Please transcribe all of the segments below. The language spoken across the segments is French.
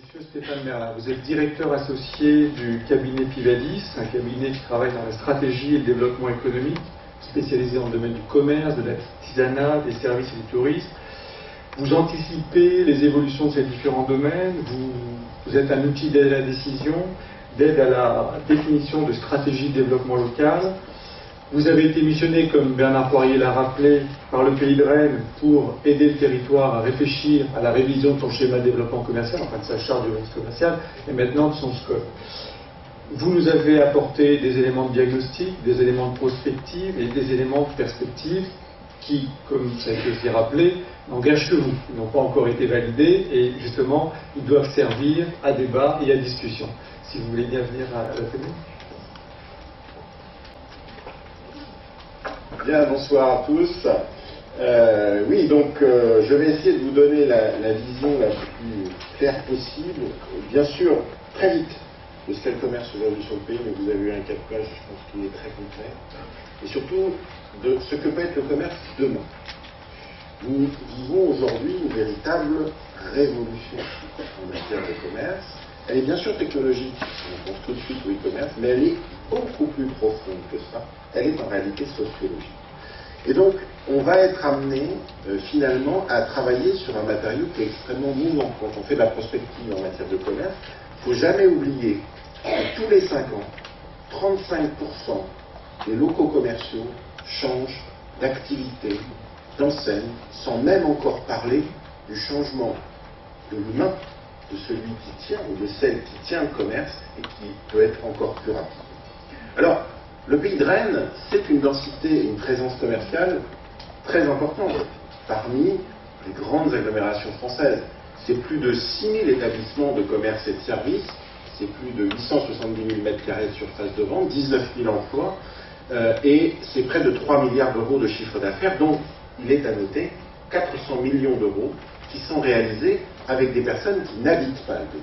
Monsieur Stéphane Merlin, vous êtes directeur associé du cabinet Pivadis, un cabinet qui travaille dans la stratégie et le développement économique, spécialisé dans le domaine du commerce, de l'artisanat, des services et du tourisme. Vous anticipez les évolutions de ces différents domaines, vous êtes un outil d'aide à la décision, d'aide à la définition de stratégies de développement local. Vous avez été missionné, comme Bernard Poirier l'a rappelé, par le Pays de Rennes pour aider le territoire à réfléchir à la révision de son schéma de développement commercial, enfin de sa charte du risque commercial, et maintenant de son scope. Vous nous avez apporté des éléments de diagnostic, des éléments de prospective et des éléments de perspective qui, comme ça a été aussi rappelé, n'engagent que vous. Ils n'ont pas encore été validés et justement, ils doivent servir à débat et à discussion. Si vous voulez bien venir à la télé. Bien, bonsoir à tous. Oui, donc je vais essayer de vous donner la vision la plus claire possible. Bien sûr, très vite, de ce qu'est le commerce aujourd'hui sur le pays, mais vous avez eu un cas de page, je pense qu'il est très concret. Et surtout, de ce que peut être le commerce demain. Nous vivons aujourd'hui une véritable révolution en matière de commerce. Elle est bien sûr technologique, on pense tout de suite au e-commerce, mais elle est beaucoup plus profonde que ça. Elle est en réalité sociologique. Et donc, on va être amené finalement à travailler sur un matériau qui est extrêmement mouvant. Quand on fait de la prospective en matière de commerce, il ne faut jamais oublier que tous les 5 ans, 35% des locaux commerciaux changent d'activité, d'enseigne, sans même encore parler du changement de l'humain, de celui qui tient ou de celle qui tient le commerce et qui peut être encore plus rapide. Alors, le Pays de Rennes, c'est une densité et une présence commerciale très importante parmi les grandes agglomérations françaises. C'est plus de 6 000 établissements de commerce et de services, c'est plus de 870 000 m² de surface de vente, 19 000 emplois, et c'est près de 3 milliards d'euros de chiffre d'affaires, dont il est à noter 400 millions d'euros qui sont réalisés avec des personnes qui n'habitent pas le pays.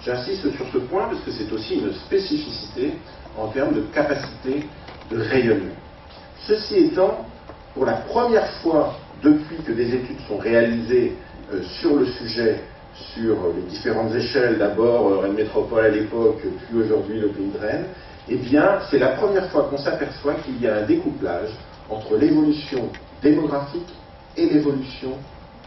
J'insiste sur ce point parce que c'est aussi une spécificité en termes de capacité de rayonnement. Ceci étant, pour la première fois depuis que des études sont réalisées sur le sujet, sur les différentes échelles, d'abord Rennes Métropole à l'époque, puis aujourd'hui le Pays de Rennes, eh bien c'est la première fois qu'on s'aperçoit qu'il y a un découplage entre l'évolution démographique et l'évolution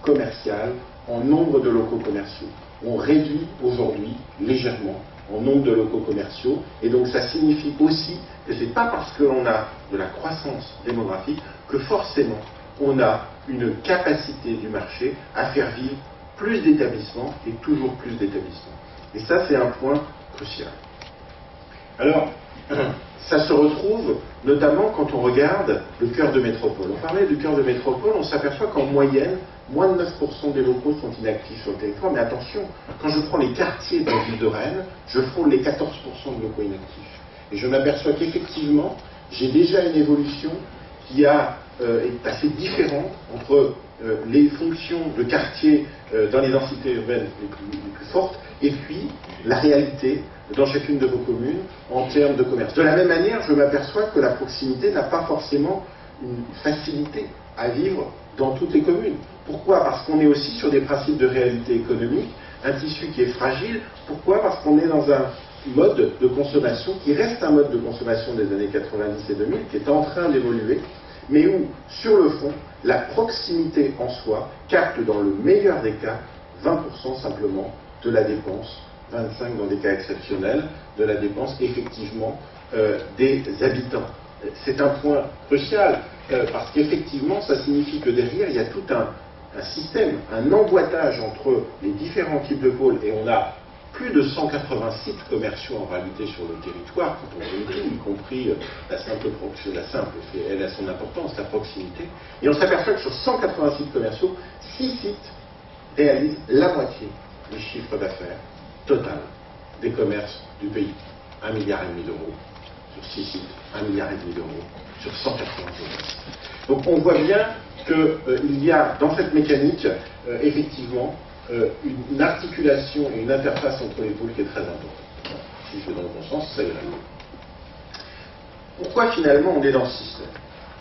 commerciale en nombre de locaux commerciaux. On réduit aujourd'hui légèrement en nombre de locaux commerciaux, et donc ça signifie aussi que ce n'est pas parce qu'on a de la croissance démographique que forcément on a une capacité du marché à faire vivre plus d'établissements et toujours plus d'établissements. Et ça, c'est un point crucial. Alors, ça se retrouve notamment quand on regarde le cœur de métropole. On parlait du cœur de métropole, on s'aperçoit qu'en moyenne, moins de 9% des locaux sont inactifs sur le territoire, mais attention, quand je prends les quartiers de la ville de Rennes, je frôle les 14% de locaux inactifs. Et je m'aperçois qu'effectivement, j'ai déjà une évolution qui est assez différente entre les fonctions de quartier dans les densités urbaines les plus fortes, et puis la réalité dans chacune de vos communes en termes de commerce. De la même manière, je m'aperçois que la proximité n'a pas forcément une facilité à vivre dans toutes les communes. Pourquoi? Parce qu'on est aussi sur des principes de réalité économique, un tissu qui est fragile. Pourquoi? Parce qu'on est dans un mode de consommation qui reste un mode de consommation des années 90 et 2000, qui est en train d'évoluer, mais où, sur le fond, la proximité en soi capte dans le meilleur des cas 20% simplement de la dépense, 25% dans des cas exceptionnels, de la dépense effectivement des habitants. C'est un point crucial, parce qu'effectivement, ça signifie que derrière, il y a tout un système, un emboîtage entre les différents types de pôles, et on a plus de 180 sites commerciaux en réalité sur le territoire, quand on réunit, y compris la simple, elle a son importance, la proximité, et on s'aperçoit que sur 180 sites commerciaux, 6 sites réalisent la moitié du chiffre d'affaires total des commerces du pays, 1,5 milliard d'euros. Sur 6 sites, 1,5 milliard d'euros sur 180 commerces. Donc on voit bien qu'il y a dans cette mécanique, effectivement, une articulation et une interface entre les pôles qui est très importante. Si je vais dans le bon sens, ça ira. Pourquoi finalement on est dans ce système?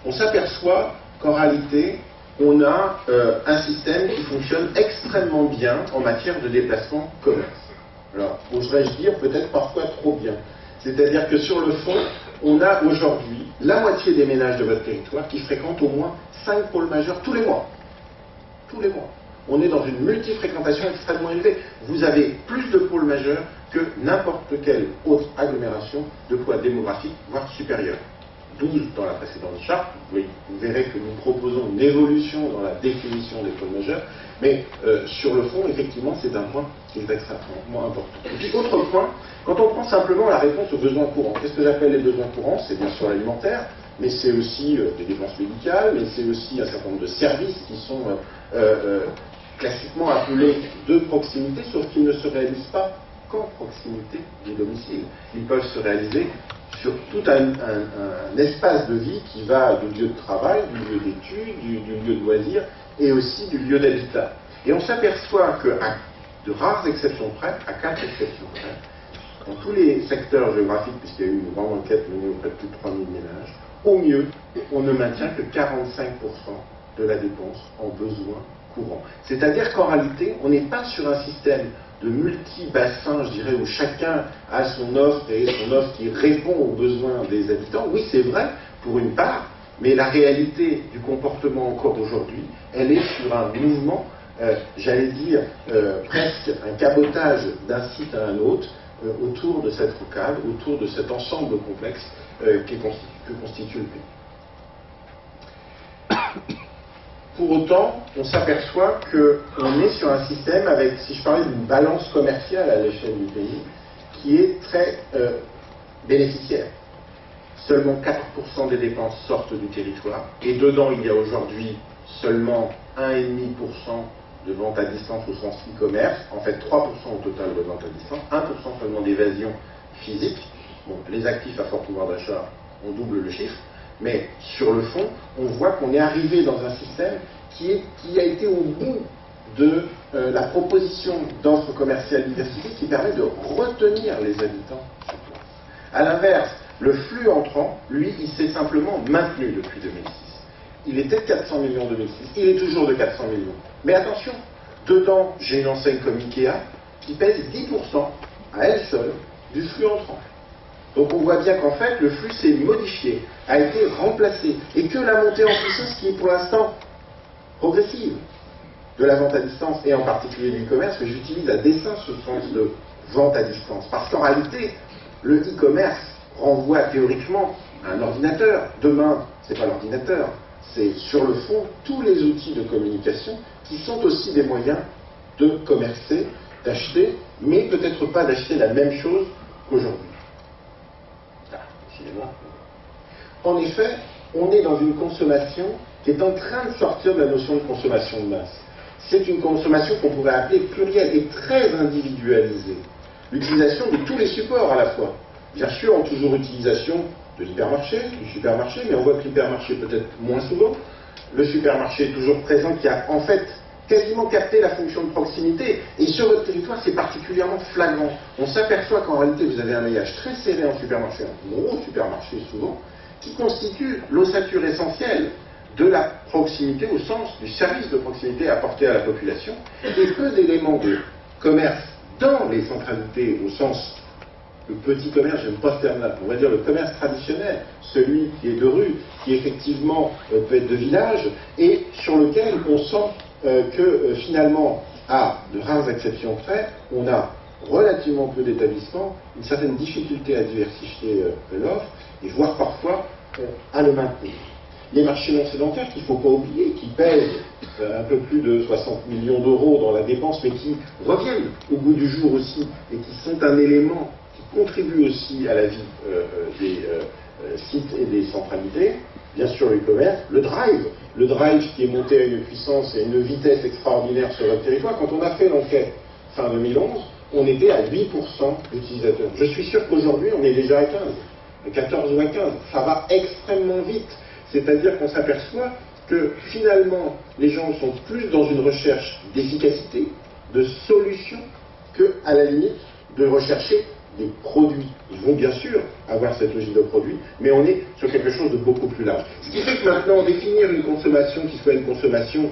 On s'aperçoit qu'en réalité, on a un système qui fonctionne extrêmement bien en matière de déplacement commerce. oserais-je dire, peut-être parfois trop bien. C'est-à-dire que sur le fond, on a aujourd'hui la moitié des ménages de votre territoire qui fréquentent au moins 5 pôles majeurs tous les mois. Tous les mois. On est dans une multifréquentation extrêmement élevée. Vous avez plus de pôles majeurs que n'importe quelle autre agglomération de poids démographique, voire supérieur. 12 dans la précédente charte. Oui, vous verrez que nous proposons une évolution dans la définition des pôles majeurs, mais sur le fond, effectivement, c'est un point qui est extrêmement important. Et puis, autre point, quand on prend simplement la réponse aux besoins courants, qu'est-ce que j'appelle les besoins courants? C'est bien sûr l'alimentaire, mais c'est aussi des dépenses médicales, mais c'est aussi un certain nombre de services qui sont classiquement appelés de proximité, sauf qu'ils ne se réalisent pas qu'en proximité du domicile. Ils peuvent se réaliser sur tout un espace de vie qui va du lieu de travail, du lieu d'études, du lieu de loisirs et aussi du lieu d'habitat. Et on s'aperçoit qu'à de rares exceptions près, à 4 exceptions près, dans tous les secteurs géographiques, puisqu'il y a eu une grande enquête menée auprès de plus de 3000 ménages, au mieux, on ne maintient que 45% de la dépense en besoins courants. C'est-à-dire qu'en réalité, on n'est pas sur un système de multi-bassins, je dirais, où chacun a son offre et son offre qui répond aux besoins des habitants. Oui, c'est vrai, pour une part, mais la réalité du comportement encore aujourd'hui, elle est sur un mouvement, j'allais dire, presque un cabotage d'un site à un autre, autour de cette rocade, autour de cet ensemble complexe que constitue le pays. Pour autant, on s'aperçoit qu'on est sur un système avec, si je parlais d'une balance commerciale à l'échelle du pays, qui est très bénéficiaire. Seulement 4% des dépenses sortent du territoire, et dedans il y a aujourd'hui seulement 1,5% de vente à distance au sens e-commerce, en fait 3% au total de vente à distance, 1% seulement d'évasion physique. Bon, les actifs à fort pouvoir d'achat, on double le chiffre, mais sur le fond, on voit qu'on est arrivé dans un système qui a été au bout de la proposition d'offres commerciales diversifiées qui permet de retenir les habitants sur place. A l'inverse, le flux entrant, lui, il s'est simplement maintenu depuis 2006. Il était de 400 millions en 2006, il est toujours de 400 millions. Mais attention, dedans, j'ai une enseigne comme Ikea qui pèse 10% à elle seule du flux entrant. Donc on voit bien qu'en fait, le flux s'est modifié, a été remplacé, et que la montée en puissance qui est pour l'instant progressive de la vente à distance, et en particulier du e-commerce, que j'utilise à dessein ce sens de vente à distance. Parce qu'en réalité, le e-commerce renvoie théoriquement à un ordinateur. Demain, c'est pas l'ordinateur, c'est sur le fond tous les outils de communication qui sont aussi des moyens de commercer, d'acheter, mais peut-être pas d'acheter la même chose qu'aujourd'hui. En effet, on est dans une consommation qui est en train de sortir de la notion de consommation de masse. C'est une consommation qu'on pourrait appeler plurielle et très individualisée. L'utilisation de tous les supports à la fois. Bien sûr, en toujours utilisation de l'hypermarché, du supermarché, mais on voit que l'hypermarché peut-être moins souvent. Le supermarché est toujours présent, qui a en fait quasiment capté la fonction de proximité. Et sur votre territoire, c'est particulièrement flagrant. On s'aperçoit qu'en réalité, vous avez un maillage très serré en supermarché, un gros supermarché souvent, qui constitue l'ossature essentielle de la proximité au sens du service de proximité apporté à la population, et peu d'éléments de commerce dans les centralités au sens le petit commerce, j'aime pas ce terme-là, on va dire le commerce traditionnel, celui qui est de rue, qui effectivement peut être de village, et sur lequel on sent que finalement, à de rares exceptions près, on a relativement peu d'établissements, une certaine difficulté à diversifier l'offre, et voire parfois à le maintenir. Les marchés non sédentaires qu'il ne faut pas oublier, qui pèsent un peu plus de 60 millions d'euros dans la dépense, mais qui reviennent au bout du jour aussi, et qui sont un élément qui contribue aussi à la vie des sites et des centralités. Bien sûr, le e-commerce, le drive qui est monté à une puissance et à une vitesse extraordinaire sur notre territoire. Quand on a fait l'enquête fin 2011, on était à 8% d'utilisateurs. Je suis sûr qu'aujourd'hui, on est déjà à 15, à 14 ou à 15. Ça va extrêmement vite. C'est-à-dire qu'on s'aperçoit que finalement, les gens sont plus dans une recherche d'efficacité, de solutions, qu'à la limite de rechercher des produits. Ils vont bien sûr avoir cette logique de produit, mais on est sur quelque chose de beaucoup plus large. Ce qui fait que maintenant, définir une consommation qui soit une consommation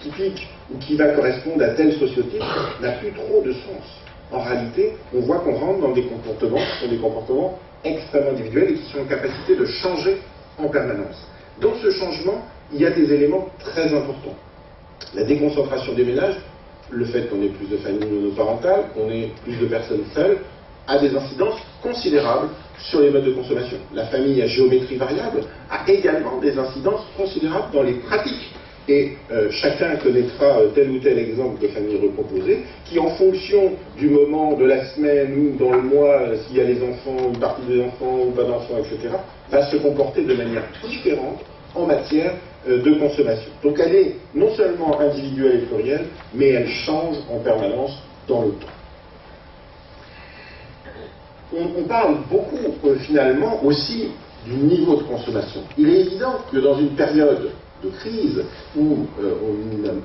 typique ou qui va correspondre à tel sociotype n'a plus trop de sens. en réalité, on voit qu'on rentre dans des comportements qui sont des comportements extrêmement individuels et qui sont en capacité de changer en permanence. Dans ce changement, il y a des éléments très importants. La déconcentration des ménages, le fait qu'on ait plus de familles monoparentales, qu'on ait plus de personnes seules, a des incidences considérables sur les modes de consommation. La famille à géométrie variable a également des incidences considérables dans les pratiques. Et chacun connaîtra tel ou tel exemple de famille recomposée qui, en fonction du moment de la semaine ou dans le mois, s'il y a les enfants, une partie des enfants ou pas d'enfants, etc., va se comporter de manière différente en matière de consommation. Donc elle est non seulement individuelle et plurielle, mais elle change en permanence dans le temps. On parle beaucoup finalement aussi du niveau de consommation. Il est évident que dans une période de crise où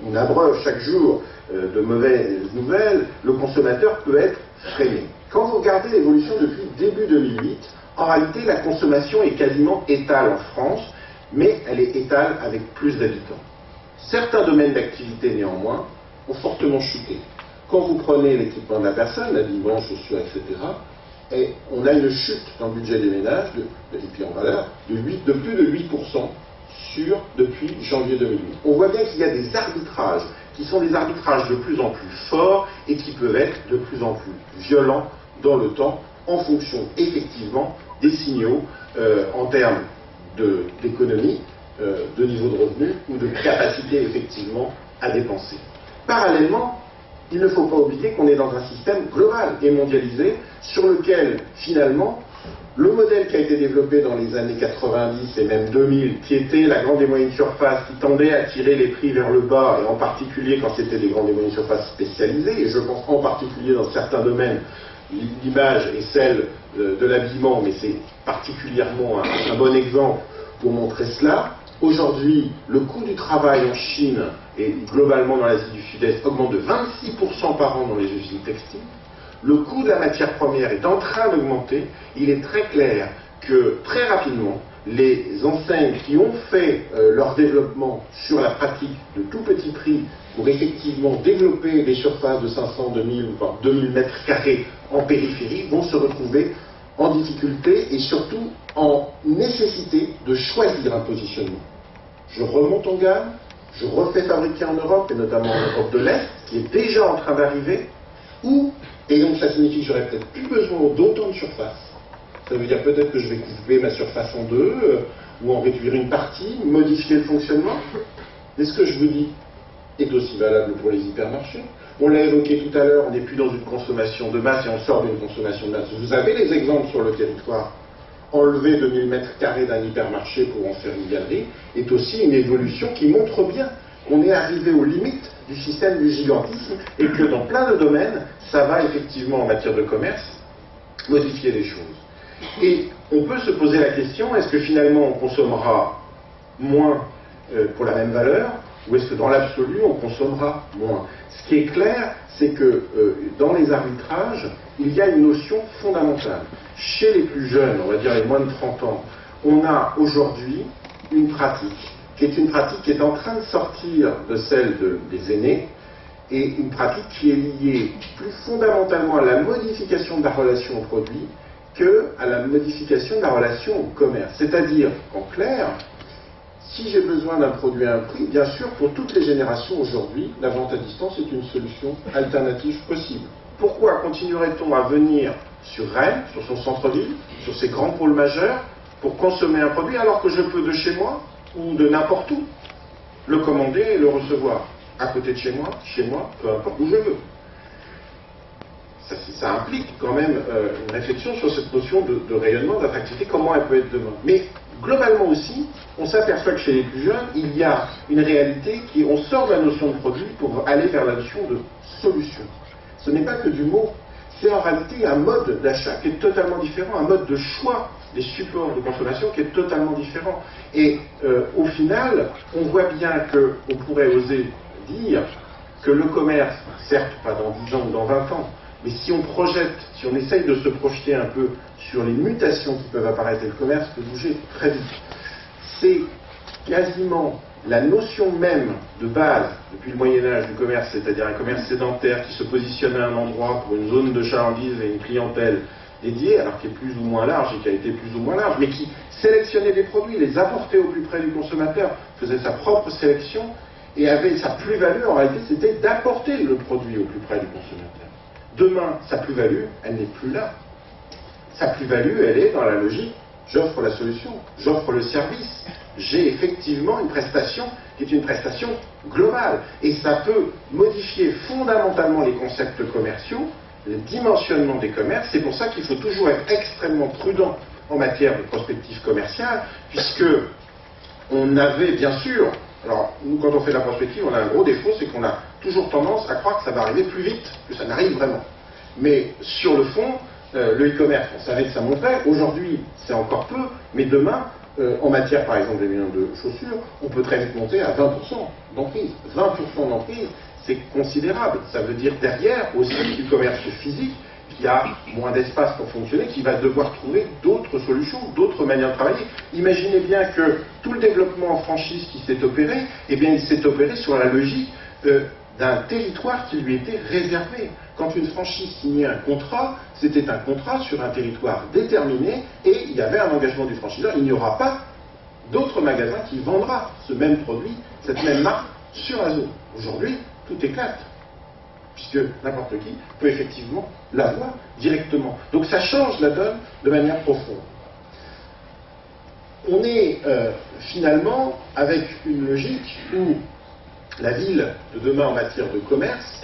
on abreuve chaque jour de mauvaises nouvelles, le consommateur peut être freiné. Quand vous regardez l'évolution depuis début 2008, en réalité la consommation est quasiment étale en France, mais elle est étale avec plus d'habitants. Certains domaines d'activité néanmoins ont fortement chuté. Quand vous prenez l'équipement de la personne, l'habillement, chaussures, etc., et on a une chute dans le budget des ménages, de l'IPI en valeur, de plus de 8% depuis janvier 2008. On voit bien qu'il y a des arbitrages qui sont des arbitrages de plus en plus forts et qui peuvent être de plus en plus violents dans le temps en fonction effectivement des signaux en termes d'économie, de niveau de revenu ou de capacité effectivement à dépenser. Parallèlement, il ne faut pas oublier qu'on est dans un système global et mondialisé sur lequel finalement le modèle qui a été développé dans les années 90 et même 2000, qui était la grande et moyenne surface, qui tendait à tirer les prix vers le bas, et en particulier quand c'était des grandes et moyennes surfaces spécialisées, et je pense en particulier dans certains domaines, l'image est celle de l'habillement, mais c'est particulièrement un bon exemple pour montrer cela. Aujourd'hui, le coût du travail en Chine et globalement dans l'Asie du Sud-Est augmente de 26% par an dans les usines textiles. Le coût de la matière première est en train d'augmenter. Il est très clair que très rapidement, les enseignes qui ont fait leur développement sur la pratique de tout petit prix pour effectivement développer des surfaces de 500, 2000, voire 2000 mètres carrés en périphérie vont se retrouver en difficulté et surtout en nécessité de choisir un positionnement. Je remonte en gamme, je refais fabriquer en Europe, et notamment en Europe de l'Est, qui est déjà en train d'arriver, et donc ça signifie que j'aurai peut-être plus besoin d'autant de surface. Ça veut dire peut-être que je vais couper ma surface en deux, ou en réduire une partie, modifier le fonctionnement. Mais ce que je vous dis est aussi valable pour les hypermarchés. On l'a évoqué tout à l'heure, on n'est plus dans une consommation de masse et on sort d'une consommation de masse. Vous avez les exemples sur le territoire. Enlever 2000 mètres carrés d'un hypermarché pour en faire une galerie est aussi une évolution qui montre bien qu'on est arrivé aux limites du système du gigantisme et que dans plein de domaines, ça va effectivement en matière de commerce modifier les choses. Et on peut se poser la question, est-ce que finalement on consommera moins pour la même valeur ou est-ce que dans l'absolu on consommera moins? Ce qui est clair, c'est que dans les arbitrages, il y a une notion fondamentale. Chez les plus jeunes, on va dire les moins de 30 ans, on a aujourd'hui une pratique qui est en train de sortir de celle des aînés, et une pratique qui est liée plus fondamentalement à la modification de la relation au produit qu'à la modification de la relation au commerce. C'est-à-dire, en clair, si j'ai besoin d'un produit à un prix, bien sûr, pour toutes les générations aujourd'hui, la vente à distance est une solution alternative possible. Pourquoi continuerait-on à venir sur Rennes, sur son centre-ville, sur ses grands pôles majeurs, pour consommer un produit alors que je peux de chez moi ou de n'importe où le commander et le recevoir à côté de chez moi, peu importe où je veux. Ça implique quand même une réflexion sur cette notion de rayonnement, d'attractivité, comment elle peut être demain. Mais globalement aussi, on s'aperçoit que chez les plus jeunes, il y a une réalité on sort de la notion de produit pour aller vers la notion de solution. Ce n'est pas que du mot, c'est en réalité un mode d'achat qui est totalement différent, un mode de choix des supports de consommation qui est totalement différent. Et au final, on voit bien qu'on pourrait oser dire que le commerce, certes pas dans 10 ans ou dans 20 ans, mais si on projette, si on essaye de se projeter un peu sur les mutations qui peuvent apparaître, et le commerce peut bouger très vite, c'est quasiment la notion même de base, depuis le Moyen-Âge, du commerce, c'est-à-dire un commerce sédentaire qui se positionne à un endroit pour une zone de chalandise et une clientèle dédiée, alors qui est plus ou moins large et qui a été plus ou moins large, mais qui sélectionnait des produits, les apportait au plus près du consommateur, faisait sa propre sélection et avait sa plus-value, en réalité, c'était d'apporter le produit au plus près du consommateur. Demain, sa plus-value, elle n'est plus là. Sa plus-value, elle est dans la logique, j'offre la solution, j'offre le service. J'ai effectivement une prestation qui est une prestation globale. Et ça peut modifier fondamentalement les concepts commerciaux, le dimensionnement des commerces. C'est pour ça qu'il faut toujours être extrêmement prudent en matière de prospective commerciale, puisque on avait bien sûr, alors nous quand on fait de la prospective, on a un gros défaut, c'est qu'on a toujours tendance à croire que ça va arriver plus vite que ça n'arrive vraiment. Mais sur le fond, le e-commerce, on savait que ça monterait, aujourd'hui c'est encore peu, mais demain, en matière par exemple des millions de chaussures, on peut très vite monter à 20% d'emprise. 20% d'emprise, c'est considérable. Ça veut dire derrière aussi du commerce physique qui a moins d'espace pour fonctionner, qui va devoir trouver d'autres solutions, d'autres manières de travailler. Imaginez bien que tout le développement en franchise qui s'est opéré, eh bien il s'est opéré sur la logique d'un territoire qui lui était réservé. Quand une franchise signait un contrat, c'était un contrat sur un territoire déterminé et il y avait un engagement du franchiseur. Il n'y aura pas d'autres magasins qui vendra ce même produit, cette même marque sur la zone. Aujourd'hui, tout éclate, puisque n'importe qui peut effectivement l'avoir directement. Donc ça change la donne de manière profonde. On est finalement avec une logique où la ville de demain en matière de commerce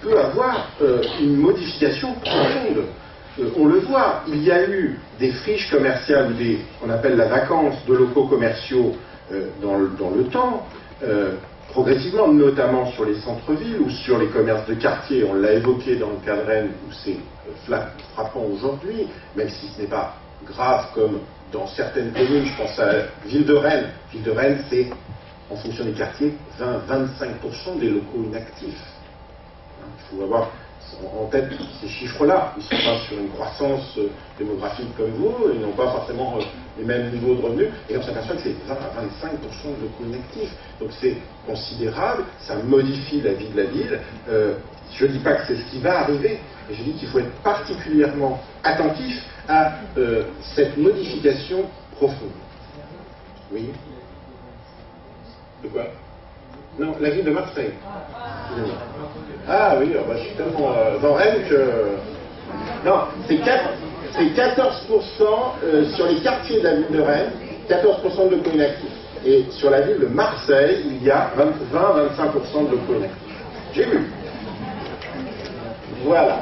peut avoir une modification profonde. On le voit, il y a eu des friches commerciales, qu'on appelle la vacance de locaux commerciaux dans le temps, progressivement, notamment sur les centres-villes ou sur les commerces de quartier. On l'a évoqué dans le cas de Rennes, où c'est frappant aujourd'hui, même si ce n'est pas grave comme dans certaines communes. Je pense à la ville de Rennes. La ville de Rennes, c'est, en fonction des quartiers, 20-25% des locaux inactifs. Il faut avoir en tête ces chiffres-là. Ils ne sont pas sur une croissance démographique comme vous, ils n'ont pas forcément les mêmes niveaux de revenus, et on s'aperçoit que c'est 20 à 25% de locaux inactifs. Donc c'est considérable, ça modifie la vie de la ville. Je ne dis pas que c'est ce qui va arriver, mais je dis qu'il faut être particulièrement attentif à cette modification profonde. Oui? De quoi? Non, la ville de Marseille. Ah oui, bah, je suis tellement dans Rennes que... Non, c'est 14% sur les quartiers de la ville de Rennes, 14% de locaux inactifs. Et sur la ville de Marseille, il y a 20-25% de locaux inactifs. J'ai vu. Voilà.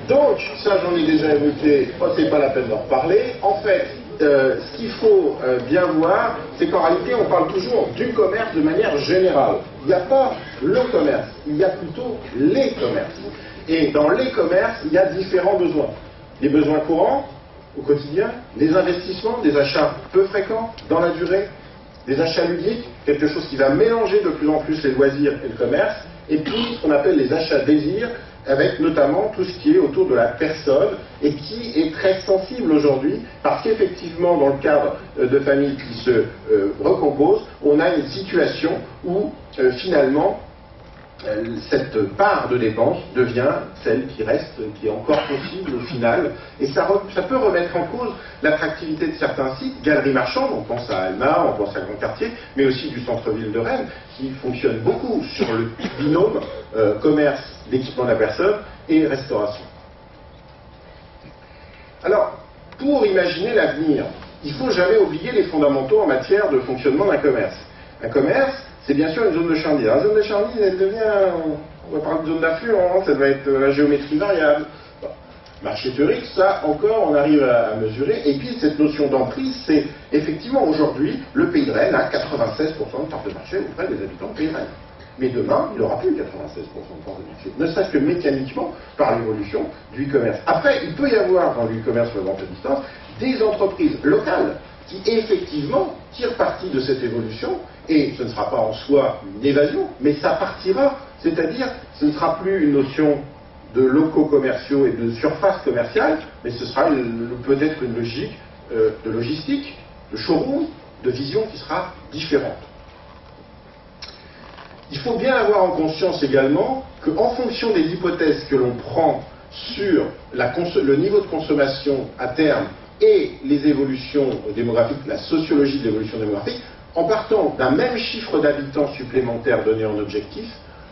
Donc, ça j'en ai déjà évoqué, c'est pas la peine d'en reparler. En fait, ce qu'il faut bien voir, c'est qu'en réalité, on parle toujours du commerce de manière générale. Il n'y a pas le commerce, il y a plutôt les commerces. Et dans les commerces, il y a différents besoins. Des besoins courants, au quotidien, des investissements, des achats peu fréquents, dans la durée, des achats ludiques, quelque chose qui va mélanger de plus en plus les loisirs et le commerce, et puis ce qu'on appelle les achats désirs, avec notamment tout ce qui est autour de la personne et qui est très sensible aujourd'hui parce qu'effectivement dans le cadre de familles qui se recomposent, on a une situation où finalement cette part de dépense devient celle qui reste, qui est encore possible au final, et ça peut remettre en cause l'attractivité de certains sites, galeries marchandes, on pense à Alma, on pense à Grand Quartier, mais aussi du centre-ville de Rennes, qui fonctionne beaucoup sur le binôme commerce d'équipement de la personne et restauration. Alors, pour imaginer l'avenir, il ne faut jamais oublier les fondamentaux en matière de fonctionnement d'un commerce. Un commerce, c'est bien sûr une zone de chalandise. La zone de chalandise, elle devient, on va parler de zone d'affluence, ça va être la géométrie variable. Bon. Marché théorique, ça encore, on arrive à mesurer. Et puis cette notion d'emprise, c'est effectivement aujourd'hui, le pays de Rennes a 96% de part de marché auprès des habitants du pays de Rennes. Mais demain, il n'aura plus 96% de part de marché, ne serait-ce que mécaniquement par l'évolution du e-commerce. Après, il peut y avoir dans le e-commerce la vente à distance des entreprises locales qui effectivement tirent parti de cette évolution, et ce ne sera pas en soi une évasion, mais ça partira, c'est-à-dire ce ne sera plus une notion de locaux commerciaux et de surface commerciale, mais ce sera peut-être une logique de logistique, de showroom, de vision qui sera différente. il faut bien avoir en conscience également qu'en fonction des hypothèses que l'on prend sur le niveau de consommation à terme et les évolutions démographiques, la sociologie de l'évolution démographique, en partant d'un même chiffre d'habitants supplémentaires donné en objectif,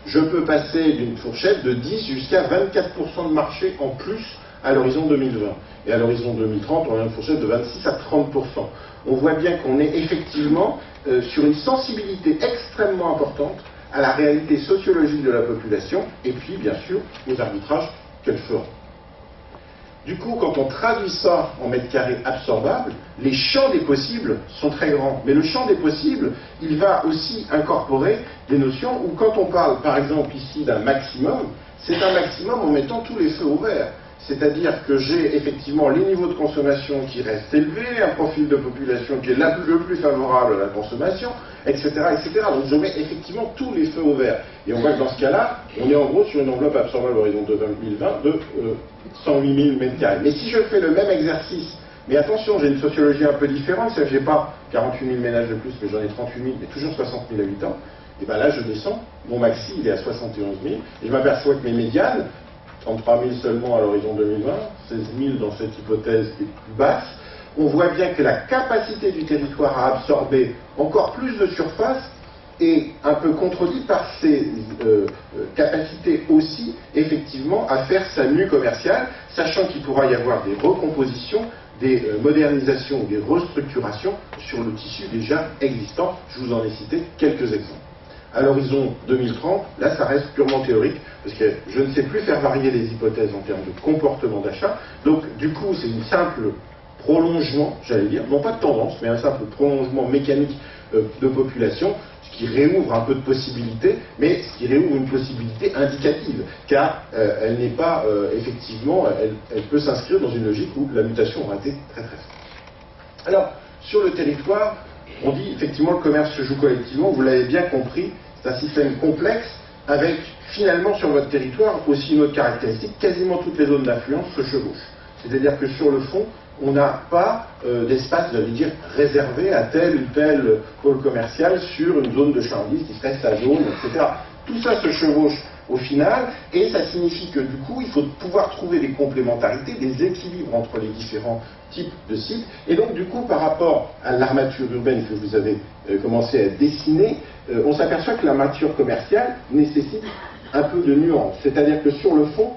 je peux passer d'une fourchette de 10 jusqu'à 24% de marché en plus à l'horizon 2020. Et à l'horizon 2030, on a une fourchette de 26 à 30%. On voit bien qu'on est effectivement sur une sensibilité extrêmement importante à la réalité sociologique de la population, et puis bien sûr aux arbitrages qu'elle fera. Du coup, quand on traduit ça en mètres carrés absorbables, les champs des possibles sont très grands. Mais le champ des possibles, il va aussi incorporer des notions où quand on parle, par exemple ici, d'un maximum, c'est un maximum en mettant tous les feux au vert. C'est-à-dire que j'ai effectivement les niveaux de consommation qui restent élevés, un profil de population qui est le plus favorable à la consommation, etc., etc. Donc je mets effectivement tous les feux au vert. Et on voit que dans ce cas-là, on est en gros sur une enveloppe absorbable à l'horizon de 2020 de 108 000 m². Mais si je fais le même exercice, mais attention, j'ai une sociologie un peu différente, c'est-à-dire que je n'ai pas 48 000 ménages de plus, mais j'en ai 38 000, mais toujours 60 000 habitants, et bien là je descends, mon maxi il est à 71 000, et je m'aperçois que mes médianes, 33 000 seulement à l'horizon 2020, 16 000 dans cette hypothèse qui est plus basse, on voit bien que la capacité du territoire à absorber encore plus de surface est un peu contredite par ses capacités aussi, effectivement, à faire sa mue commerciale, sachant qu'il pourra y avoir des recompositions, des modernisations, des restructurations sur le tissu déjà existant. Je vous en ai cité quelques exemples. À l'horizon 2030, là ça reste purement théorique, parce que je ne sais plus faire varier les hypothèses en termes de comportement d'achat, donc du coup c'est une simple prolongement, j'allais dire, non pas de tendance, mais un simple prolongement mécanique de population, ce qui réouvre un peu de possibilités, mais ce qui réouvre une possibilité indicative, car elle n'est pas, effectivement, elle peut s'inscrire dans une logique où la mutation aura été très très forte. Alors, sur le territoire, on dit effectivement le commerce se joue collectivement, vous l'avez bien compris, c'est un système complexe, avec finalement sur votre territoire aussi une autre caractéristique, quasiment toutes les zones d'influence se chevauchent. C'est-à-dire que sur le fond, on n'a pas d'espace, j'allais dire, réservé à tel ou tel pôle commercial sur une zone de chalandise qui serait sa zone, etc. Tout ça se chevauche au final, et ça signifie que du coup, il faut pouvoir trouver des complémentarités, des équilibres entre les différents types de sites. Et donc, du coup, par rapport à l'armature urbaine que vous avez commencé à dessiner, on s'aperçoit que l'armature commerciale nécessite un peu de nuance. C'est-à-dire que sur le fond,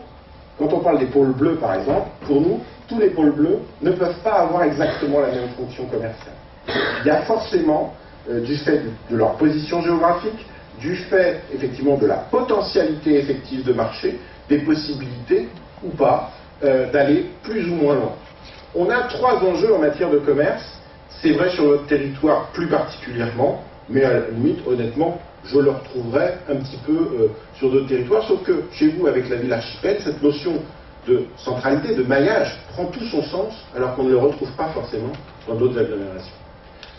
quand on parle des pôles bleus, par exemple, pour nous, tous les pôles bleus ne peuvent pas avoir exactement la même fonction commerciale. Il y a forcément, du fait de leur position géographique, du fait effectivement de la potentialité effective de marché, des possibilités ou pas d'aller plus ou moins loin. On a trois enjeux en matière de commerce, c'est vrai sur notre territoire plus particulièrement, mais à la limite, honnêtement, je le retrouverai un petit peu sur d'autres territoires, sauf que chez vous, avec la ville archipel, cette notion de centralité, de maillage, prend tout son sens, alors qu'on ne le retrouve pas forcément dans d'autres agglomérations.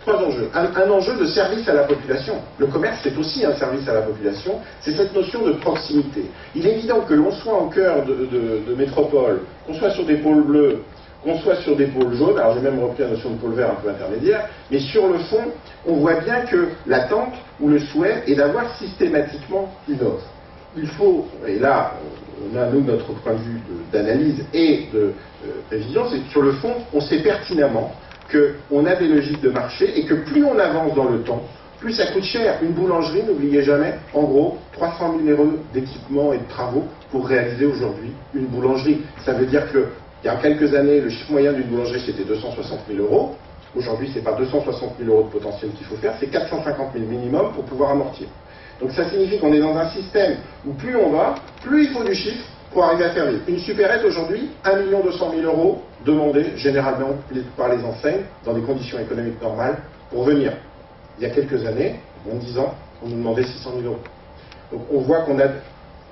Trois enjeux. Un enjeu de service à la population. Le commerce, c'est aussi un service à la population. C'est cette notion de proximité. Il est évident que l'on soit en cœur de métropole, qu'on soit sur des pôles bleus, qu'on soit sur des pôles jaunes, alors j'ai même repris la notion de pôle vert un peu intermédiaire, mais sur le fond, on voit bien que l'attente ou le souhait est d'avoir systématiquement une offre. Il faut, et là, on a nous notre point de vue d'analyse et de prévision, c'est que sur le fond, on sait pertinemment qu'on a des logiques de marché et que plus on avance dans le temps, plus ça coûte cher. Une boulangerie, n'oubliez jamais, en gros, 300 000 € d'équipements et de travaux pour réaliser aujourd'hui une boulangerie. Ça veut dire que il y a quelques années, le chiffre moyen d'une boulangerie, c'était 260 000 €. Aujourd'hui, ce n'est pas 260 000 € de potentiel qu'il faut faire, c'est 450 000 minimum pour pouvoir amortir. Donc ça signifie qu'on est dans un système où plus on va, plus il faut du chiffre pour arriver à faire vivre. Une supérette aujourd'hui, 1 200 000 € demandés généralement par les enseignes dans des conditions économiques normales pour venir. Il y a quelques années, en 10 ans, on nous demandait 600 000 €. Donc on voit qu'on a...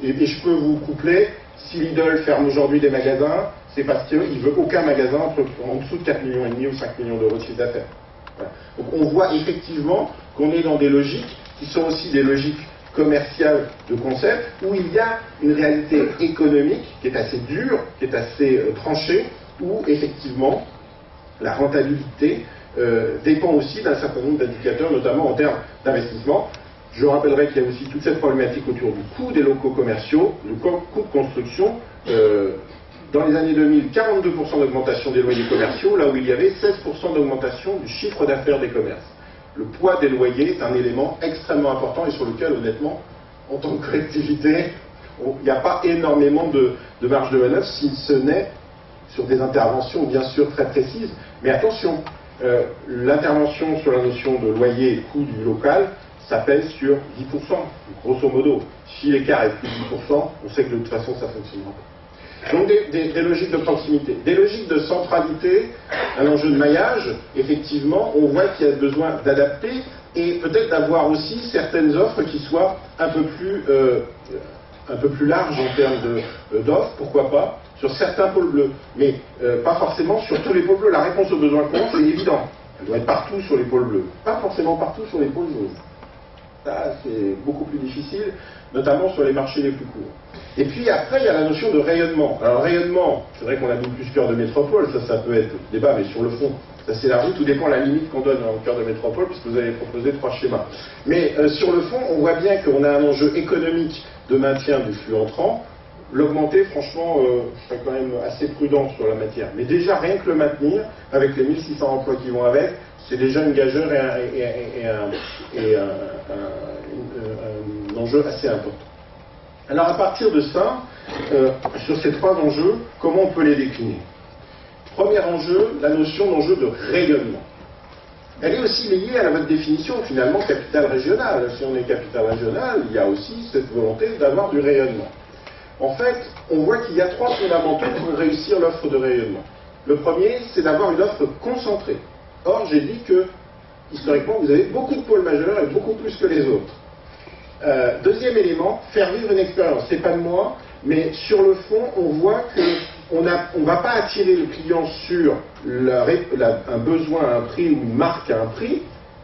Et je peux vous coupler, si Lidl ferme aujourd'hui des magasins, c'est parce qu'il ne veut aucun magasin en dessous de 4,5 millions ou 5 millions d'euros de chiffre d'affaires. Voilà. Donc on voit effectivement qu'on est dans des logiques qui sont aussi des logiques commerciales de concept, où il y a une réalité économique qui est assez dure, qui est assez tranchée, où effectivement la rentabilité dépend aussi d'un certain nombre d'indicateurs, notamment en termes d'investissement. Je rappellerai qu'il y a aussi toute cette problématique autour du coût des locaux commerciaux, du coût de construction. Dans les années 2000, 42% d'augmentation des loyers commerciaux, là où il y avait 16% d'augmentation du chiffre d'affaires des commerces. Le poids des loyers est un élément extrêmement important et sur lequel, honnêtement, en tant que collectivité, il n'y a pas énormément de marge de manœuvre, si ce n'est sur des interventions bien sûr très précises. Mais attention, l'intervention sur la notion de loyer et coût du local, ça pèse sur 10%, grosso modo. Si l'écart est plus de 10%, on sait que de toute façon ça fonctionnera pas. Donc des logiques de proximité. Des logiques de centralité, un enjeu de maillage, effectivement, on voit qu'il y a besoin d'adapter et peut-être d'avoir aussi certaines offres qui soient un peu plus larges en termes d'offres, pourquoi pas, sur certains pôles bleus, mais pas forcément sur tous les pôles bleus. La réponse aux besoins communs, c'est évident. Elle doit être partout sur les pôles bleus, pas forcément partout sur les pôles jaunes. Ça, c'est beaucoup plus difficile, notamment sur les marchés les plus courts. Et puis après, il y a la notion de rayonnement. Alors rayonnement, c'est vrai qu'on a mis plus cœur de métropole, ça peut être débat, mais sur le fond, ça s'élargit, tout dépend de la limite qu'on donne au cœur de métropole, puisque vous avez proposé 3 schémas. Mais sur le fond, on voit bien qu'on a un enjeu économique de maintien du flux entrant. L'augmenter, franchement, je serais quand même assez prudent sur la matière. Mais déjà, rien que le maintenir, avec les 1600 emplois qui vont avec, c'est déjà une gageure et un enjeu assez important. Alors à partir de ça, sur ces 3 enjeux, comment on peut les décliner? Premier enjeu, la notion d'enjeu de rayonnement. Elle est aussi liée à votre définition, finalement, capitale régionale. Si on est capitale régionale, il y a aussi cette volonté d'avoir du rayonnement. En fait, on voit qu'il y a 3 fondamentaux pour réussir l'offre de rayonnement. Le premier, c'est d'avoir une offre concentrée. Or, j'ai dit que, historiquement, vous avez beaucoup de pôles majeurs et beaucoup plus que les autres. Deuxième élément, faire vivre une expérience. C'est pas de moi, mais sur le fond, on voit qu'on ne va pas attirer le client sur un besoin à un prix ou une marque à un prix,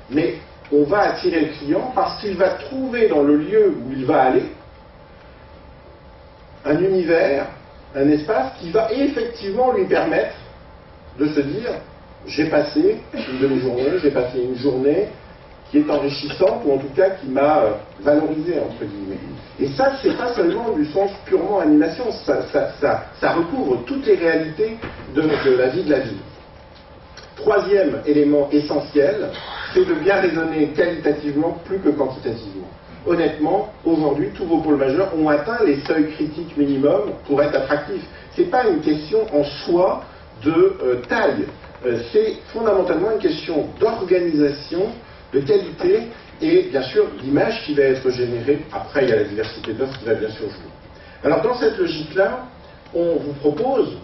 mais on va attirer le client parce qu'il va trouver dans le lieu où il va aller un univers, un espace qui va effectivement lui permettre de se dire j'ai passé une demi-journée, j'ai passé une journée qui est enrichissante, ou en tout cas qui m'a valorisé, entre guillemets. Et ça, c'est pas seulement du sens purement animation, ça recouvre toutes les réalités de la vie de la ville. Troisième élément essentiel, c'est de bien raisonner qualitativement plus que quantitativement. Honnêtement, aujourd'hui, tous vos pôles majeurs ont atteint les seuils critiques minimums pour être attractifs. C'est pas une question en soi de taille, c'est fondamentalement une question d'organisation, de qualité et bien sûr l'image qui va être générée. Après, il y a la diversité d'offres qui va bien sûr jouer. Alors dans cette logique-là, on vous propose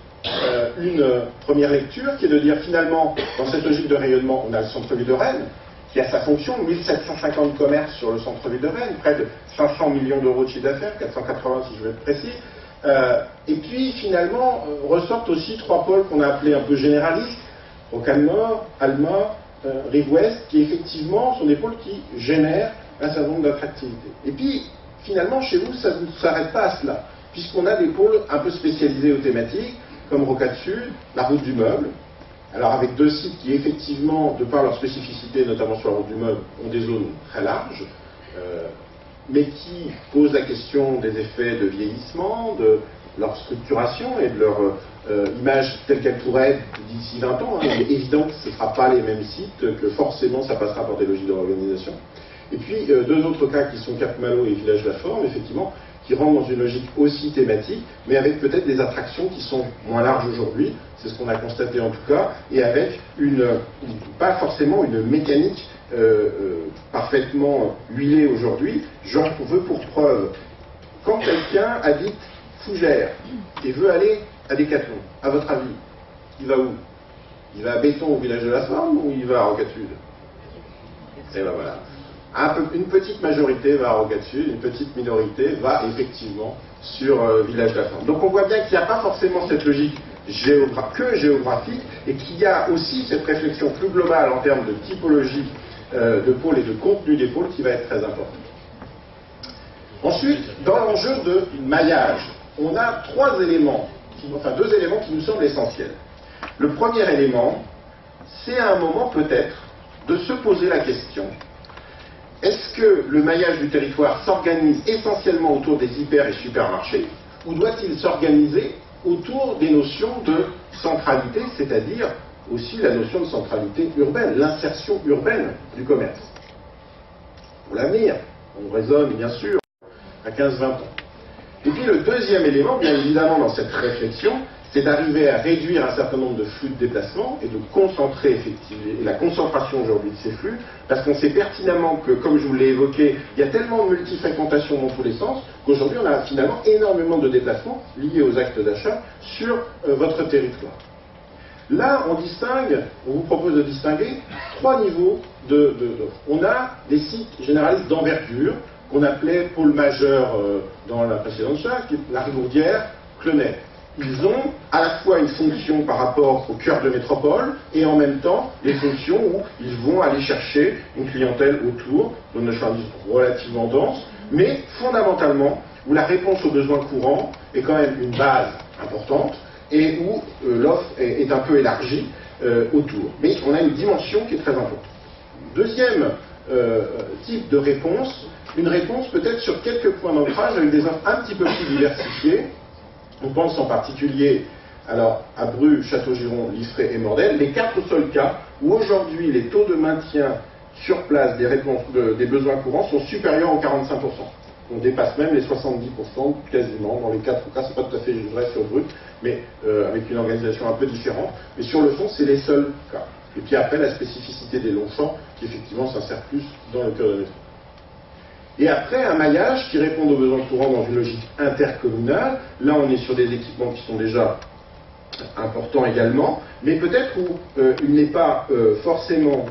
une première lecture qui est de dire finalement, dans cette logique de rayonnement, on a le centre-ville de Rennes qui a sa fonction, 1750 commerces sur le centre-ville de Rennes, près de 500 millions d'euros de chiffre d'affaires, 480 si je veux être précis. Et puis finalement ressortent aussi 3 pôles qu'on a appelés un peu généralistes, Rocade Nord, Alma, Rive Ouest, qui effectivement sont des pôles qui génèrent un certain nombre d'attractivités. Et puis finalement chez vous ça ne s'arrête pas à cela, puisqu'on a des pôles un peu spécialisés aux thématiques, comme Rocade Sud, la route du meuble, alors avec 2 sites qui effectivement, de par leur spécificité, notamment sur la route du meuble, ont des zones très larges, mais qui posent la question des effets de vieillissement, de leur structuration et de leur image telle qu'elle pourrait être d'ici 20 ans. Il est évident que ce ne sera pas les mêmes sites, que forcément ça passera par des logiques de réorganisation. Et puis 2 autres cas qui sont Cap-Malo et Village La Forme, effectivement, qui rentrent dans une logique aussi thématique, mais avec peut-être des attractions qui sont moins larges aujourd'hui, c'est ce qu'on a constaté en tout cas, et avec pas forcément une mécanique parfaitement huilée aujourd'hui. J'en veux pour preuve, quand quelqu'un habite Fougères et veut aller à Décathlon, à votre avis, il va où? Il va à Béton au Village de la Forme ou il va à Rocade Sud? Et ben voilà. Une petite majorité va à Rocade Sud, une petite minorité va effectivement sur Village de la Forme. Donc on voit bien qu'il n'y a pas forcément cette logique géographique et qu'il y a aussi cette réflexion plus globale en termes de typologie de pôles et de contenu des pôles qui va être très importante. Ensuite, dans l'enjeu de maillage, on a 2 éléments qui nous semblent essentiels. Le premier élément, c'est à un moment peut-être de se poser la question, Est-ce que le maillage du territoire s'organise essentiellement autour des hyper et supermarchés, ou doit-il s'organiser autour des notions de centralité, c'est-à-dire aussi la notion de centralité urbaine, l'insertion urbaine du commerce? Pour l'avenir, on raisonne bien sûr à 15-20 ans. Et puis le deuxième élément, bien évidemment, dans cette réflexion, c'est d'arriver à réduire un certain nombre de flux de déplacement et de concentrer effectivement la concentration aujourd'hui de ces flux, parce qu'on sait pertinemment que, comme je vous l'ai évoqué, il y a tellement de multifréquentation dans tous les sens qu'aujourd'hui on a finalement énormément de déplacements liés aux actes d'achat sur votre territoire. Là, on vous propose de distinguer trois niveaux d'offres. On a des sites généralistes d'envergure qu'on appelait pôle majeur dans la précédente charte, qui est la Rigourdière, Clenay. Ils ont à la fois une fonction par rapport au cœur de métropole et en même temps des fonctions où ils vont aller chercher une clientèle autour, dans une marchandise relativement dense, mais fondamentalement où la réponse aux besoins courants est quand même une base importante et où l'offre est un peu élargie autour. Mais on a une dimension qui est très importante. Deuxième type de réponse, une réponse peut-être sur quelques points d'ancrage avec des offres un petit peu plus diversifiées. On pense en particulier alors, à Bru, Château-Giron, Liffré et Mordel, les quatre seuls cas où aujourd'hui les taux de maintien sur place des besoins courants sont supérieurs aux 45%. On dépasse même les 70% quasiment dans les quatre cas, c'est pas tout à fait vrai sur Bru, mais avec une organisation un peu différente. Mais sur le fond, c'est les seuls cas. Et puis après, la spécificité des longs champs qui effectivement s'insère plus dans le cœur de la métropole. Et après, un maillage qui répond aux besoins courants dans une logique intercommunale. Là, on est sur des équipements qui sont déjà importants également, mais peut-être où il n'est pas forcément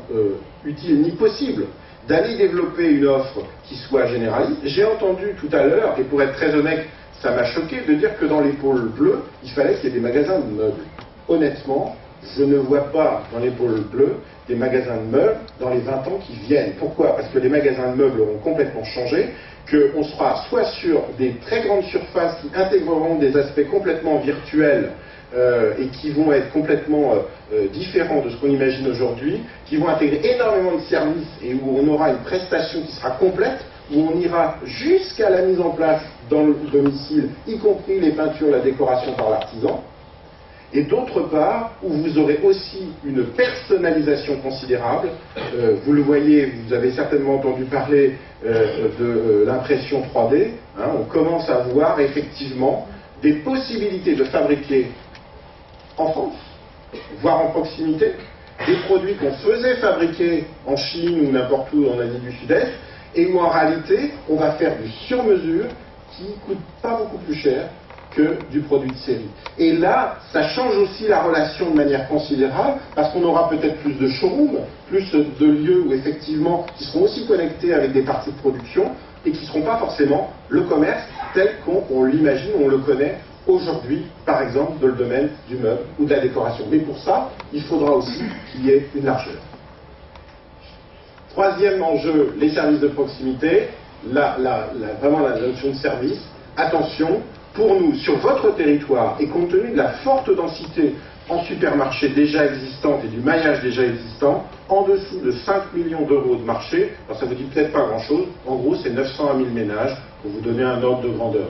utile ni possible d'aller développer une offre qui soit généraliste. J'ai entendu tout à l'heure, et pour être très honnête, ça m'a choqué de dire que dans les pôles bleus, il fallait qu'il y ait des magasins de meubles. Honnêtement, je ne vois pas dans les pôles bleus des magasins de meubles dans les 20 ans qui viennent. Pourquoi? Parce que les magasins de meubles auront complètement changé, qu'on sera soit sur des très grandes surfaces qui intégreront des aspects complètement virtuels et qui vont être complètement différents de ce qu'on imagine aujourd'hui, qui vont intégrer énormément de services et où on aura une prestation qui sera complète, où on ira jusqu'à la mise en place dans le domicile, y compris les peintures, la décoration par l'artisan. Et d'autre part, où vous aurez aussi une personnalisation considérable. Vous le voyez, vous avez certainement entendu parler de l'impression 3D. Hein, on commence à voir effectivement des possibilités de fabriquer en France, voire en proximité, des produits qu'on faisait fabriquer en Chine ou n'importe où en Asie du Sud-Est, et où en réalité, on va faire du sur-mesure qui ne coûte pas beaucoup plus cher que du produit de série. Et là, ça change aussi la relation de manière considérable, parce qu'on aura peut-être plus de showrooms, plus de lieux où effectivement, qui seront aussi connectés avec des parties de production, et qui ne seront pas forcément le commerce tel qu'on l'imagine, on le connaît aujourd'hui, par exemple, dans le domaine du meuble ou de la décoration. Mais pour ça, il faudra aussi qu'il y ait une largeur. Troisième enjeu, les services de proximité, vraiment la notion de service. Attention, pour nous, sur votre territoire, et compte tenu de la forte densité en supermarché déjà existante et du maillage déjà existant, en dessous de 5 millions d'euros de marché, alors ça vous dit peut-être pas grand-chose, en gros c'est 900 à 1000 ménages, pour vous donner un ordre de grandeur.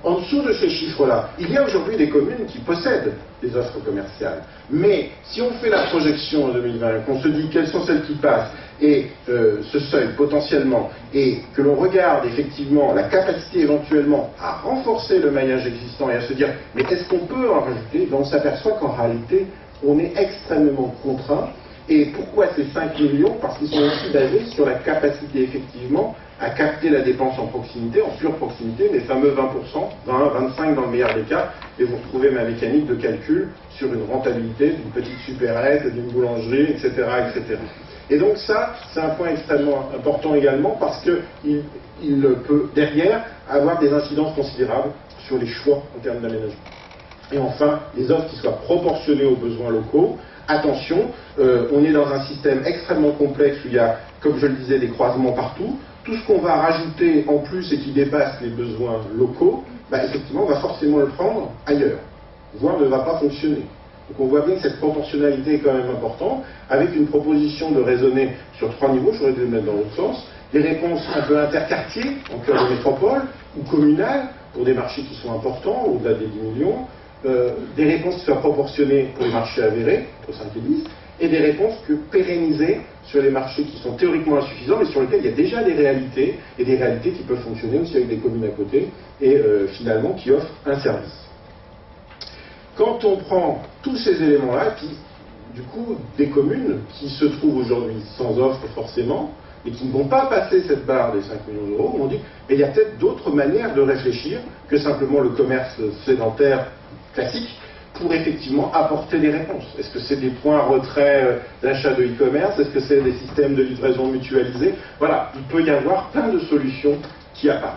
En dessous de ces chiffres-là, il y a aujourd'hui des communes qui possèdent des offres commerciales. Mais si on fait la projection en 2020, qu'on se dit quelles sont celles qui passent, et ce seuil potentiellement, et que l'on regarde effectivement la capacité éventuellement à renforcer le maillage existant et à se dire mais est-ce qu'on peut en rajouter, on s'aperçoit qu'en réalité on est extrêmement contraint. Et pourquoi ces 5 millions? Parce qu'ils sont aussi basés sur la capacité effectivement à capter la dépense en proximité, en pure proximité, les fameux 20%, 20, 25 dans le meilleur des cas, et vous retrouvez ma mécanique de calcul sur une rentabilité d'une petite supérette, d'une boulangerie, etc., etc. Et donc ça, c'est un point extrêmement important également, parce qu'il peut derrière avoir des incidences considérables sur les choix en termes d'aménagement. Et enfin, les offres qui soient proportionnées aux besoins locaux. Attention, on est dans un système extrêmement complexe où il y a, comme je le disais, des croisements partout. Tout ce qu'on va rajouter en plus et qui dépasse les besoins locaux, effectivement, on va forcément le prendre ailleurs, voire ne va pas fonctionner. Donc on voit bien que cette proportionnalité est quand même importante, avec une proposition de raisonner sur 3 niveaux, j'aurais dû le mettre dans l'autre sens, des réponses un peu interquartiers, en cœur de métropole, ou communales, pour des marchés qui sont importants, au-delà des 10 millions, des réponses qui soient proportionnées pour les marchés avérés, entre 5 et 10, et des réponses que pérennisées sur les marchés qui sont théoriquement insuffisants, mais sur lesquels il y a déjà des réalités, et des réalités qui peuvent fonctionner aussi avec des communes à côté, et finalement qui offrent un service. Quand on prend tous ces éléments-là, et puis du coup des communes qui se trouvent aujourd'hui sans offre forcément, et qui ne vont pas passer cette barre des 5 millions d'euros, on dit mais il y a peut-être d'autres manières de réfléchir que simplement le commerce sédentaire classique, pour effectivement apporter des réponses. Est-ce que c'est des points retrait d'achat de e-commerce? Est-ce que c'est des systèmes de livraison mutualisés? Voilà, il peut y avoir plein de solutions qui apparaissent.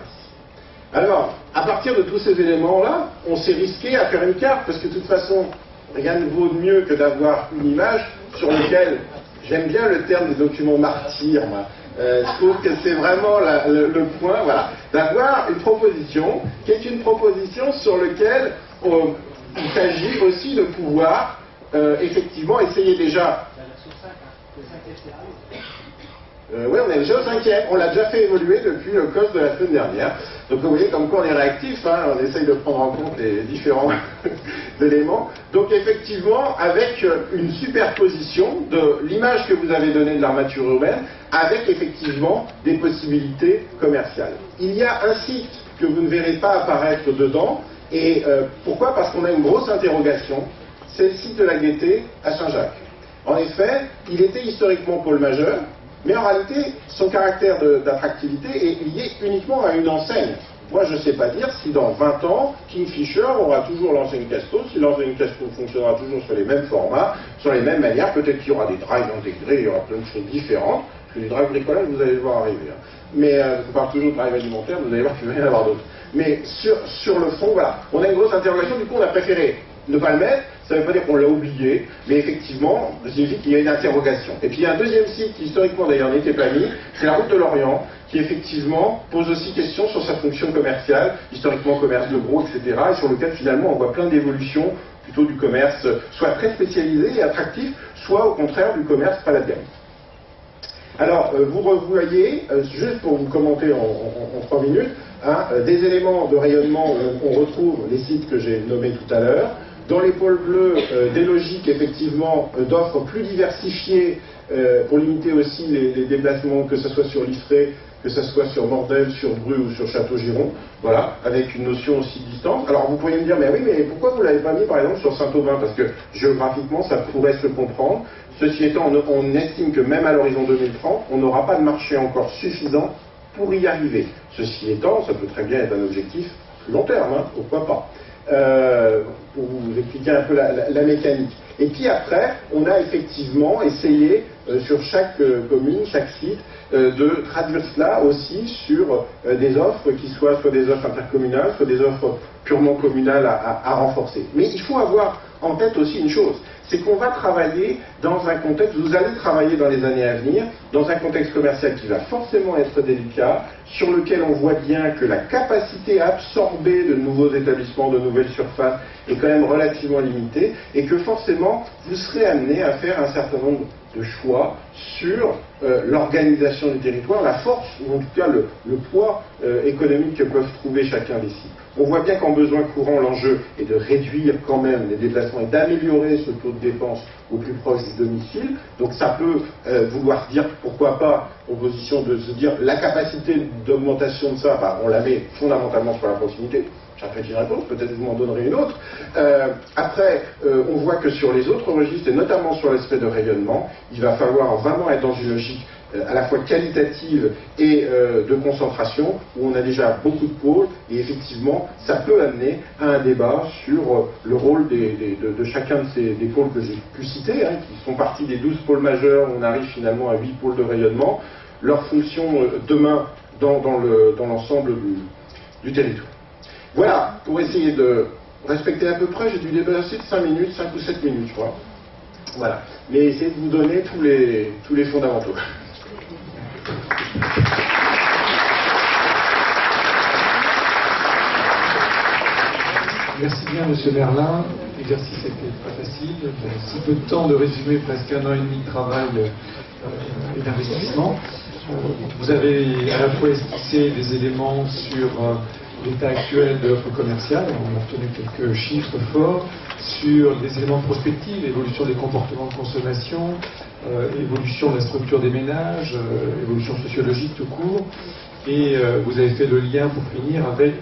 Alors, à partir de tous ces éléments-là, on s'est risqué à faire une carte, parce que de toute façon, rien ne vaut de mieux que d'avoir une image sur laquelle, j'aime bien le terme des documents martyrs, moi. Je trouve que c'est vraiment le point, voilà, d'avoir une proposition qui est une proposition sur laquelle il s'agit aussi de pouvoir effectivement essayer déjà. Oui, on est déjà au 5e, on l'a déjà fait évoluer depuis le COS de la semaine dernière. Donc vous voyez comme quoi on est réactif, hein, on essaye de prendre en compte les différents éléments. Donc effectivement, avec une superposition de l'image que vous avez donnée de l'armature urbaine, avec effectivement des possibilités commerciales. Il y a un site que vous ne verrez pas apparaître dedans, et pourquoi? Parce qu'on a une grosse interrogation, c'est le site de la Gaîté à Saint-Jacques. En effet, il était historiquement pôle majeur, mais en réalité, son caractère d'attractivité est lié uniquement à une enseigne. Moi, je ne sais pas dire si dans 20 ans, Kingfisher aura toujours l'enseigne Casto, si l'enseigne Casto fonctionnera toujours sur les mêmes formats, sur les mêmes manières, peut-être qu'il y aura des drives intégrés, il y aura plein de choses différentes, parce que les drives bricolage, vous allez le voir arriver. Hein. Mais je parle toujours de drive alimentaire, vous allez voir qu'il va y en avoir d'autres. Mais sur le fond, voilà, on a une grosse interrogation, du coup on a préféré ne pas le mettre, ça ne veut pas dire qu'on l'a oublié, mais effectivement, ça signifie qu'il y a une interrogation. Et puis il y a un deuxième site qui historiquement d'ailleurs n'était pas mis, c'est la route de l'Orient, qui effectivement pose aussi question sur sa fonction commerciale, historiquement commerce de gros, etc., et sur lequel finalement on voit plein d'évolutions, plutôt du commerce soit très spécialisé et attractif, soit au contraire du commerce pas la gamme. Alors, vous revoyez, juste pour vous commenter en 3 minutes, hein, des éléments de rayonnement où on retrouve les sites que j'ai nommés tout à l'heure. Dans les pôles bleus, des logiques effectivement d'offres plus diversifiées pour limiter aussi les déplacements, que ce soit sur l'Ifré, que ce soit sur Bordel, sur Bru ou sur Château-Giron, voilà, avec une notion aussi de distance. Alors vous pourriez me dire, mais oui, mais pourquoi vous ne l'avez pas mis par exemple sur Saint-Aubin? Parce que géographiquement, ça pourrait se comprendre. Ceci étant, on estime que même à l'horizon 2030, on n'aura pas de marché encore suffisant pour y arriver. Ceci étant, ça peut très bien être un objectif plus long terme, hein, pourquoi pas. Pour vous expliquer un peu la mécanique. Et puis après, on a effectivement essayé sur chaque commune, chaque site, de traduire cela aussi sur des offres qui soient soit des offres intercommunales, soit des offres purement communales à renforcer. Mais il faut avoir en tête aussi une chose, c'est qu'on va travailler dans un contexte, vous allez travailler dans les années à venir, dans un contexte commercial qui va forcément être délicat, sur lequel on voit bien que la capacité à absorber de nouveaux établissements, de nouvelles surfaces est quand même relativement limitée, et que forcément vous serez amené à faire un certain nombre de choix sur l'organisation du territoire, la force, ou en tout cas le poids économique que peuvent trouver chacun des sites. On voit bien qu'en besoin courant, l'enjeu est de réduire quand même les déplacements et d'améliorer ce taux de dépense au plus proche du domicile. Donc ça peut vouloir dire, pourquoi pas, en position de se dire la capacité d'augmentation de ça, bah, on la met fondamentalement sur la proximité. J'apprécie une réponse, peut-être vous m'en donnerez une autre. Après, on voit que sur les autres registres, et notamment sur l'aspect de rayonnement, il va falloir vraiment être dans une logique à la fois qualitative et de concentration, où on a déjà beaucoup de pôles, et effectivement, ça peut amener à un débat sur le rôle de chacun des pôles que j'ai pu citer, hein, qui sont partis des 12 pôles majeurs, on arrive finalement à 8 pôles de rayonnement, leur fonction demain dans l'ensemble du territoire. Voilà, pour essayer de respecter à peu près, j'ai dû dépasser de 5 minutes, 5 ou 7 minutes, je crois. Voilà, mais essayer de vous donner tous les fondamentaux. Merci bien, Monsieur Merlin. L'exercice était pas facile. Si peu de temps de résumer presque 1 an et demi de travail et d'investissement. Vous avez à la fois esquissé des éléments sur l'état actuel de l'offre commerciale, on a obtenu quelques chiffres forts, sur des éléments de prospective, évolution des comportements de consommation, évolution de la structure des ménages, évolution sociologique tout court, et vous avez fait le lien pour finir avec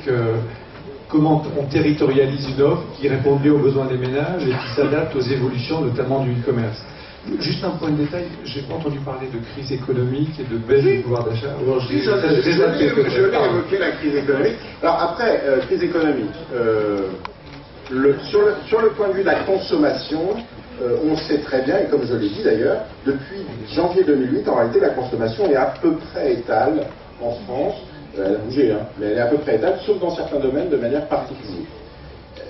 comment on territorialise une offre qui répond mieux aux besoins des ménages et qui s'adapte aux évolutions notamment du e-commerce. Juste un point de détail, j'ai pas entendu parler de crise économique et de baisse du pouvoir d'achat. Je l'ai évoqué, la crise économique. Alors après, crise économique, sur le point de vue de la consommation, on sait très bien, et comme je l'ai dit d'ailleurs, depuis janvier 2008, en réalité, la consommation est à peu près étale en France. Elle a bougé, hein, mais elle est à peu près étale, sauf dans certains domaines de manière particulière.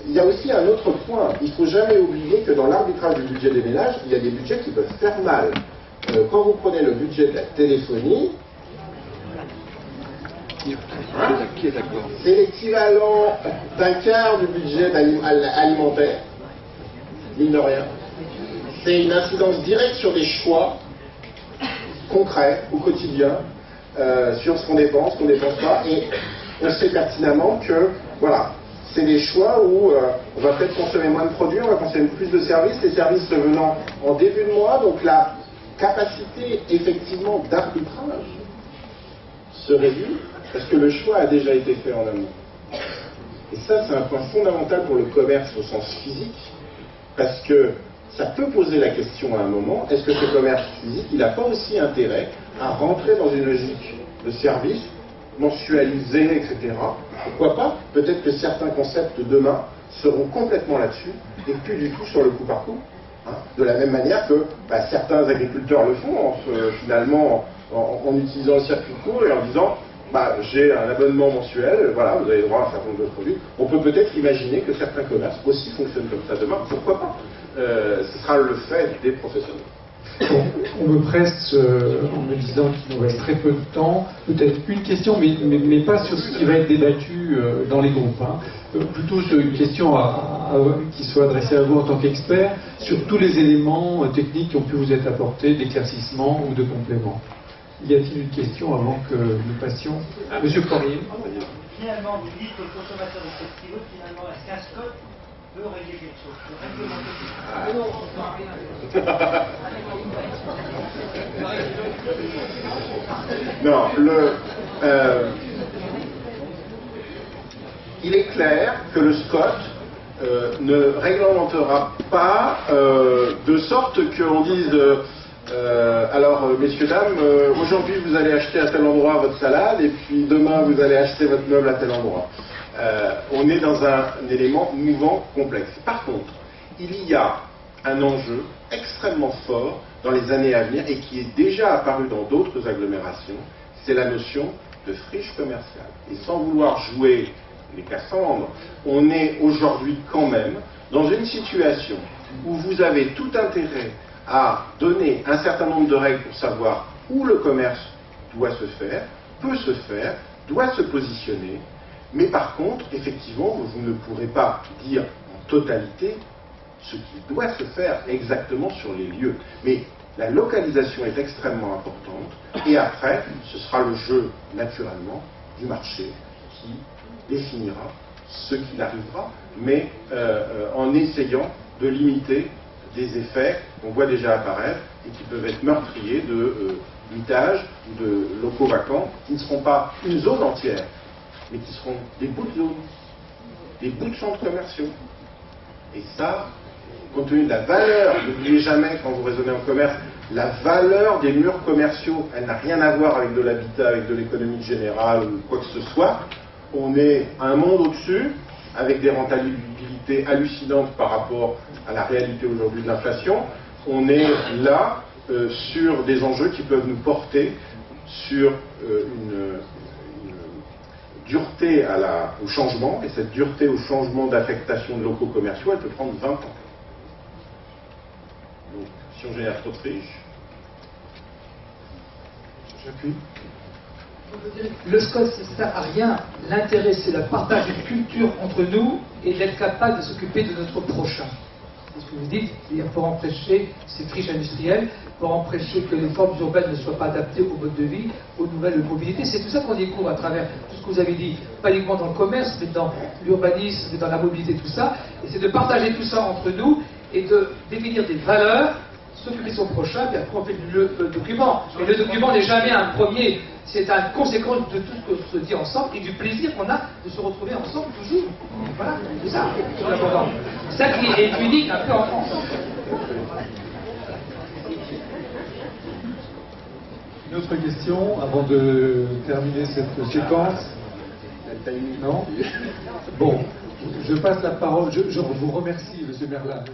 Il y a aussi un autre point. Il ne faut jamais oublier que dans l'arbitrage du budget des ménages, il y a des budgets qui peuvent faire mal. Quand vous prenez le budget de la téléphonie, c'est l'équivalent d'un quart du budget alimentaire, mine de rien. C'est une incidence directe sur des choix concrets au quotidien, sur ce qu'on dépense pas, et on sait pertinemment que, voilà, c'est des choix où on va peut-être consommer moins de produits, on va consommer plus de services, les services venant en début de mois, donc la capacité effectivement d'arbitrage se réduit parce que le choix a déjà été fait en amont. Et ça, c'est un point fondamental pour le commerce au sens physique, parce que ça peut poser la question à un moment, est-ce que ce commerce physique, il n'a pas aussi intérêt à rentrer dans une logique de service mensualisé, etc. Pourquoi pas? Peut-être que certains concepts de demain seront complètement là-dessus et plus du tout sur le coup par coup. Hein, de la même manière que certains agriculteurs le font finalement en utilisant le circuit court et en disant j'ai un abonnement mensuel, voilà, vous avez droit à un certain nombre de produits. On peut peut-être imaginer que certains commerces aussi fonctionnent comme ça demain. Pourquoi pas? Ce sera le fait des professionnels. On me presse en me disant qu'il nous reste très peu de temps. Peut-être une question, mais pas sur ce qui va être débattu dans les groupes. Hein. Plutôt une question qui soit adressée à vous en tant qu'expert sur tous les éléments techniques qui ont pu vous être apportés, d'éclaircissement ou de complément. Y a-t-il une question avant que nous passions? Monsieur Poirier. Finalement, vous dites que le consommateur est flexible, finalement, est-ce qu'un Scott peut régler quelque chose, peut réglementer Non, il est clair que le SCOT ne réglementera pas de sorte qu'on dise alors messieurs dames, aujourd'hui vous allez acheter à tel endroit votre salade et puis demain vous allez acheter votre meuble à tel endroit. On est dans un élément mouvant complexe. Par contre, il y a un enjeu extrêmement fort dans les années à venir et qui est déjà apparu dans d'autres agglomérations, c'est la notion de friche commerciale. Et sans vouloir jouer les Cassandres, on est aujourd'hui quand même dans une situation où vous avez tout intérêt à donner un certain nombre de règles pour savoir où le commerce doit se faire, peut se faire, doit se positionner, mais par contre, effectivement, vous ne pourrez pas dire en totalité ce qui doit se faire exactement sur les lieux. Mais la localisation est extrêmement importante, et après, ce sera le jeu, naturellement, du marché qui définira ce qu'il arrivera, mais en essayant de limiter des effets qu'on voit déjà apparaître et qui peuvent être meurtriers de mitage ou de locaux vacants qui ne seront pas une zone entière, mais qui seront des bouts de zone, des bouts de centres commerciaux. Et ça, compte tenu de la valeur, n'oubliez jamais quand vous raisonnez en commerce, la valeur des murs commerciaux, elle n'a rien à voir avec de l'habitat, avec de l'économie générale ou quoi que ce soit. On est à un monde au-dessus, avec des rentabilités hallucinantes par rapport à la réalité aujourd'hui de l'inflation. On est là sur des enjeux qui peuvent nous porter sur une dureté au changement, et cette dureté au changement d'affectation de locaux commerciaux, elle peut prendre 20 ans. Donc, si on génère trop de friches... J'appuie. Le SCOT, ça ne sert à rien. L'intérêt, c'est le partage d'une culture entre nous et d'être capable de s'occuper de notre prochain. c'est ce que vous dites, c'est-à-dire pour empêcher ces friches industrielles, pour empêcher que les formes urbaines ne soient pas adaptées au mode de vie, aux nouvelles mobilités. C'est tout ça qu'on découvre à travers tout ce que vous avez dit, pas uniquement dans le commerce, mais dans l'urbanisme, mais dans la mobilité, tout ça. Et c'est de partager tout ça entre nous et de définir des valeurs, s'occuper de son prochain, puis après on fait le document. Mais le document n'est jamais un premier, c'est une conséquence de tout ce qu'on se dit ensemble et du plaisir qu'on a de se retrouver ensemble toujours. Voilà, c'est ça, c'est important. C'est ça qui est unique un peu en France. Une autre question avant de terminer cette séquence? Non? Bon, je passe la parole, je vous remercie, M. Merlin.